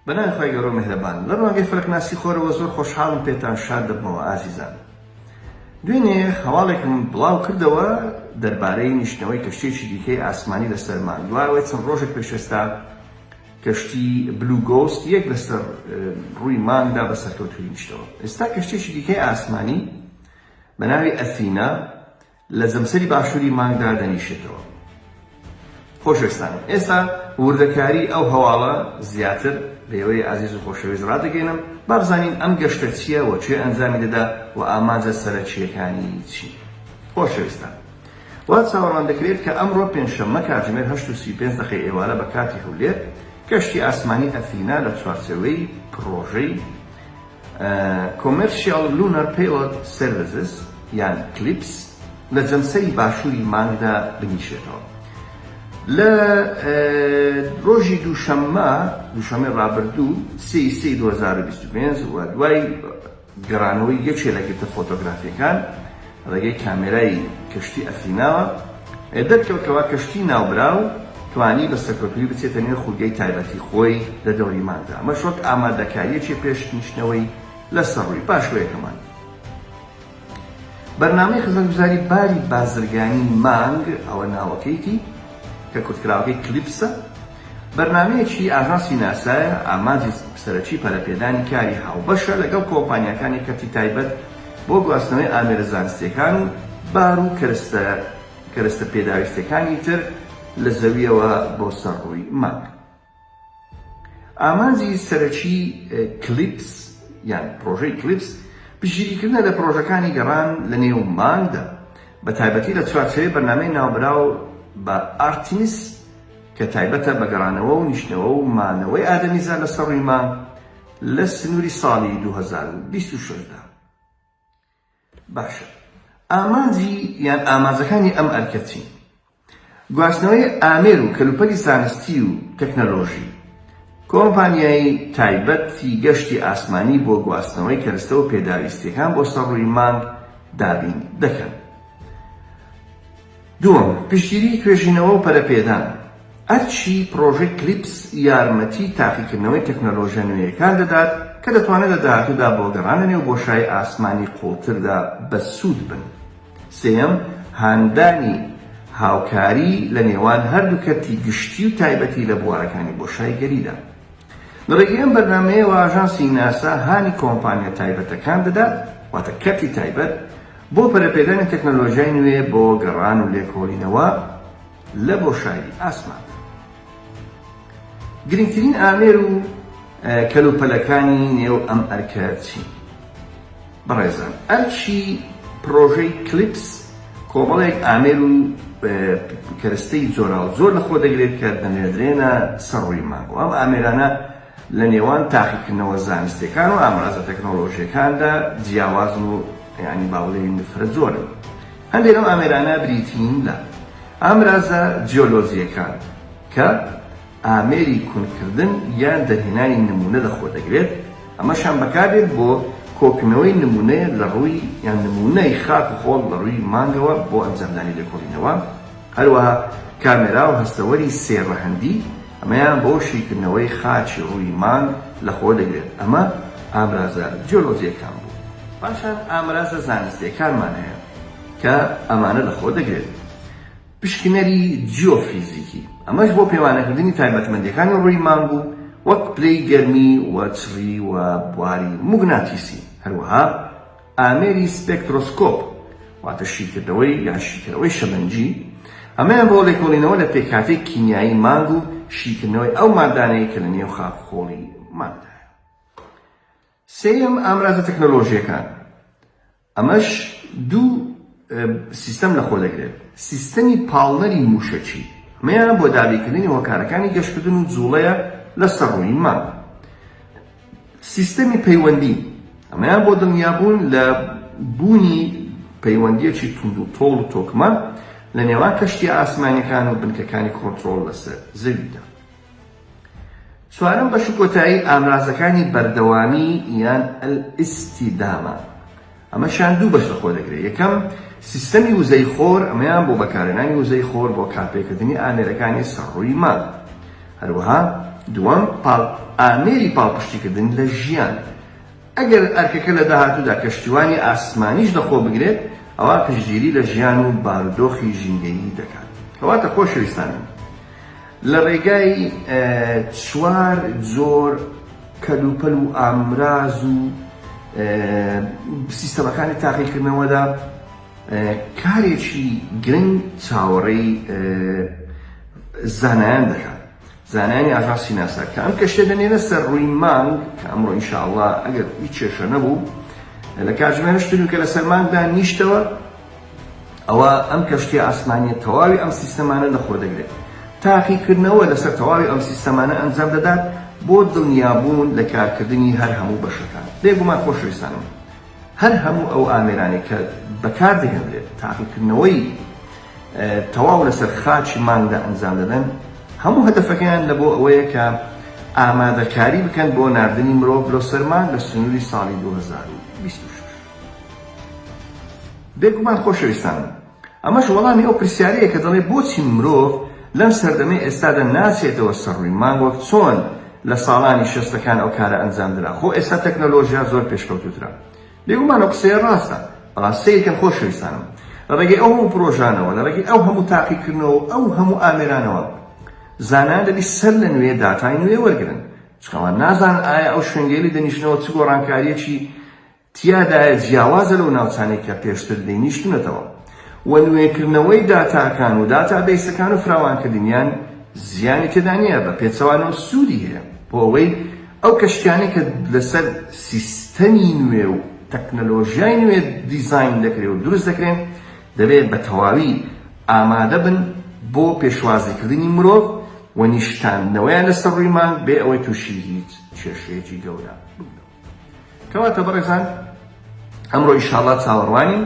بەناوی خۆی گەورە و میهرەبان لە ڕۆژی فەرەکناسی خۆرەوە زۆر خۆشحاڵم پێتان شاد دەبمەوە ئازیزان. دوێنێ هەواڵێکم بڵاو کردەوە دەربارەی نیشتنەوەی کەشتێکی دیکەی ئاسمانی لەسەر مانگ. دوایەوەی چەند ڕۆژێک پێشێستا کەشتی بلو گۆست یەک لەسەر ڕووی مانگدا بەسەرکەوتووی نیشتەوە. ئێستا کەشتێکی دیکەی ئاسمانی بە ناوی ئەثینا لە جەمسەری باشووری مانگدا دەنیشێتەوە. خۆشەویستانم، ئێستا وردەکاری ئەو هەواڵە زیاتر بەوەی ئازیز و خۆشەویست ڕادەگەێنم با بزانین ئەم گەشتە چییە و چێ ئەنجامی دەدا و ئامانجە سەرەکیەکانی چی. خۆشەویستان، وا چاوەڕوان دەکرێت کە ئەمڕۆ پێنجشەممە کاتژمێر 8:35 ئێوارە بە کاتی هەولێر کەشتی ئاسمانی ئەثینا لە چوارچێوەی پرۆژەی Commercial Lunar Payload Services یان کلیپس لە جەمسەری باشووری مانگدا بنیشێتەوە. لە ڕۆژی دووشەممەی ڕابردوو 3/3/2025 و دوای گەڕانەوەی یەکێ لە گرتە فۆتۆگرافیەکان ڕێگەی کامێرای کەشتی ئەثیناوە دەرکەوتەوە کەشتی ناوبراو توانی بە سەرکەوتووی بچێتە نێو خولگەی تایبەتی خۆی لە دەوری مانگدا. ئەمەش وەک ئامادەکاریەکی پێشنیشتنەوەی لەسەر ڕووی پاشوەیەکەمان. بەرنامەی خزمەتگوزاری باری بازرگانی مانگ ئەوە ناوەکەیتی کە کورتکراوەکەی کلیپسە، بەرنامەیەکی ئاژانسی ناسایە ئامانجی سەرەکی پەرەپێدانی کاری هاوبەشە لەگەڵ کۆمپانیاکانی کەتی تایبەت بۆ گواستنەوەی ئامێرە زانستیەکان و بار و کەرەستە پێداویستەکانی تر لە زەویەوە بۆ سەرڕووی مانگ. ئامانجی سەرەکی کلیپس یان پرۆژەی کلیپس پشتگیریکردنە لە پرۆژەکانی گەڕان لە نێو مانگدا بە تایبەتی لە چوارچێوەی بەرنامەی ناوبراو بە ئارتیمیس کە تایبەتە بە گەڕانەوە و نیشتنەوە و مانەوەی ئادەمیزاد لە سەر ڕووی مانگ لە سنووری ساڵی 2026دا. باشە، ئامانجی یان ئامانجەکانی ئەم ئەرکەچین: گواستنەوەی ئامێر و کەلوپەلی زانستی و تەکنەلۆژی. کۆمپانیای تایبەتی گەشتی ئاسمانی بۆ گواستنەوەی کەرەستە و پێداویستیەکان بۆ سەر ڕووی مانگ دابین دەکەن. دووەم، پشتگیری توێژینەوە و پەرەپێدان. ئەرچی پرۆژەی کلیپس یارمەتی تاقیکردنەوەی تەکنەلۆژیە نوێیەکان دەدات کە دەتوانێت لە داهاتوودا بۆ گەڕانە نێو بۆشایی ئاسمانی قوڵتردا بەسوود بن. سێەم، هاندانی هاوکاری لە نێوان هەردوو کەتی گشتی و تایبەتی لە بوارەکانی بۆشایی گەریدا. لە ڕێگەی ئەم بەرنامەیەوە ئاژانسی ناسا هانی کۆمپانیا تایبەتەکان دەدات واتە کەتی تایبەت بۆ پەرەپێدانی تەکنەلۆژیای نوێ بۆ گەڕان و لێکۆڵینەوە لە بۆشایی ئاسمان. گرنگترین ئامێر و کەلوپەلەکانی نێو ئەم ئەرکە چین؟ بەڕێزان، ئەرچی پرۆژەی کلیپس کۆمەڵێک ئامێر و کەرەستەی زۆر لە خۆ دەگرێت کە دەنێردرێنە سەر ڕووی مانگ و ئەم ئامێرانە لە نێوان تاقیکردنەوە زانستیەکان و ئامرازە تەکنۆلۆژیەکاندا جیاوازن و یعنی باوڵێی نفرە زۆرن. هەندێک لەم ئامێرانە بریتین لە ئامرازە جیۆلۆجیەکان کە ئامێری کونکردن یان دەرهێنانی نمونە لە خۆ دەگرێت. ئەمەشان بەکارێت بۆ کۆکردنەوەی نمونەیە لە ڕووی یان نمونەی خاک و خۆڵ لە ڕووی مانگەوە بۆ ئەنجامدانی لێکۆڵینەوە. هەروەها کامێرا و هەستەوەری سێڕەهەندی ئەمەیان بۆ شیکردنەوەی خاچی ڕووی مانگ لە خۆ دەگرێت. ئەمە ئامرازە جیۆلۆجیەکان بوو. پاشان ئامرازە زانستیەکانمان هەیە کە ئەمانە لە خۆ دەگرێت. پشکنەری جیۆفیزیکی، ئەمەش بۆ پەیوانەکردنی تایبەتمەندیەکانی ڕووی مانگ و وەک پلەی گەرمی و چڕی و بواری موگناتیسی. هەروەها ئامێری سپێکترۆسکۆپ واتە شیکردنەوەی یان شیکردنەوەی شەمەنجی، ئەمەیان بۆ لێکۆڵینەوە لە پێکهاتەی کیمیایی مانگ و شیکردنەوەی ئەو مادانەی کە لە نێو خاک خۆڵی مانگدایە. سێیەم، ئامرازە تەکنەلۆژیەکان. ئەمەش دوو سیستەم لە خۆ دەگرێت: سیستەمی پاڵنەری موشەچی، ئەمەیان بۆ دابینکردنی هۆکارەکانی گەشتکردن و جوڵەیە لە سەر ڕووی مانگ. سیستەمی پەیوەندی، ئەمەیان بۆ دڵنیابوون لە بوونی پەیوەندیەکی توند و تۆڵ و تۆکمە لە نێوان کەشتی ئاسمانیەکان و بنکەکانی کۆنتڕۆڵ لەسەر زەویدا. چوارەم، بەش و کۆتایی ئامرازەکانی بەردەوامی یان ئەلئیستیدامە. ئەمەشان دوو بەش لە خۆ دەگرێت. یەکەم، سیستەمی وزەی خۆر، ئەمەیان بۆ بەکارهێنانی وزەی خۆر بۆ کارپێکردنی ئامێرەکانی سەر ڕووی مانگ. هەروەها دووەم ئامێری پاڵپشتیکردن لە ژیان. ئەگەر ئەرکەکە لە داهاتوودا کەشتیوانی ئاسمانیش دەخۆ بگرێت ئەوە پشتگیری لە ژیان و بارودۆخی ژینگەیی دەکات. کەواتە خۆشەویستانم لە ڕێگای چوار جۆر کەلوپەل و ئامراز و سیستەمەکانی تاقیکردنەوەدا کارێکی گرنگ چاوەڕێی زانایان دەکات، زانایانی ئاژانسی ناسا کە ئەم کەشتە دەنێنە سەر ڕووی مانگ کە ئەمڕۆ ئینشاءڵڵا ئەگەر هیچ کێشە نەبوو لە کاتژمێرشتن کە لەسەر مانگدا نیشتەوە ئەوە ئەم کەشتی ئاسمانیە تەواوی ئەم سیستەمانە لەخۆ دەگرێت. تاقیکردنەوە لەسەر تەواوی ئەم سیستەمانە ئەنجام دەدات بۆ دڵنیابوون لە کارکردنی هەر هەموو بەشەکان. بێگومان خۆشەویستانم هەر هەموو ئەو ئامێرانی کە بەکاردەهێنرێت تاقیکردنەوەی تەواو لەسەر خاچی مانگدا ئەنجام دەدەن هەموو هەدەفەکەیان لە بۆ ئەوەیە کە ئامادەکاری بکەن بۆ ناردنی مرۆڤ لە سەر مانگ لە سنووری ساڵی 2026. بێگومان خۆشەویستانم ئەمەش وەڵامی ئەو پرسیارەیە کە دەڵێ بۆچی مرۆڤ لەم سەردەمەی ئێستادا ناچێتەوە سەر ڕووی مانگ وەک چۆن لە ساڵانی 60ەکان ئەو کارە ئەنجام درا. خۆ ئێستا تەکنۆلۆژیا زۆر پێشکەوتووترا. بێگومان ئەو قسەیە ڕاستە، بەڵام سەیرکەن خۆشەویستانم لە ڕێگەی ئەو هەموو پرۆژانەوە لە ڕێگەی ئەو هەموو تاقیکردنەوە ئەو هەموو ئامێرانەوە زانایان دەبی سەر لە نوێ داتای نوێ وەرگرن، چکەوە نازان ئایا ئەو شوێنگەی دەنیشتنەوە چ گۆڕانکاریەکی تیادایە جیاوازە لەو ناوچانەی کە پێشتر دەینیشتنەتەوە و نوێکردنەوەی داتاکان و داتابیسەکان و فراوانکردنیان زیانی تێدا نییە بە پێچەوانەوە سوودی هەیە بۆ ئەوەی ئەو کەشتیانەی کە لەسەر سیستەمی نوێ و تەکنۆلۆژیای نوێ دیزاین دەکرێت و دروست دەکرێن دەبێت بە تەواوی ئامادە بن بۆ پێشوازیکردنی مرۆڤ و نیشتاندنەوەیان لەسەر ڕووی مانگ بێ ئەوەی تووشی هیچ کێشەیەکی گەورە ببنەوە. کەواتە بەڕێزان ئەمڕۆ ئینشاءڵڵا چاوەڕوانین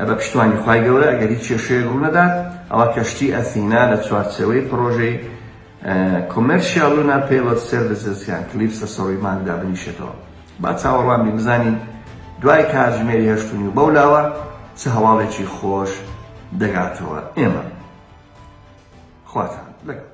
بە پشتوانی خوای گەورە ئەگەر هیچ کێشەیەک ڕوو نەدات ئەوە کەشتی ئەثینا لە چوارچێوەی پرۆژەی کۆمەرشیال لونا پێیڵۆت سێرڤیسزیان کلیپس لە سەر ڕووی مانگدا بنیشێتەوە. با چاوەڕوان بین بزانین دوای کاتژمێری هەشتونی و بەولاوە چه هەواڵێکی خۆش دەگاتەوە. ئێمە خواتان لەگەڵ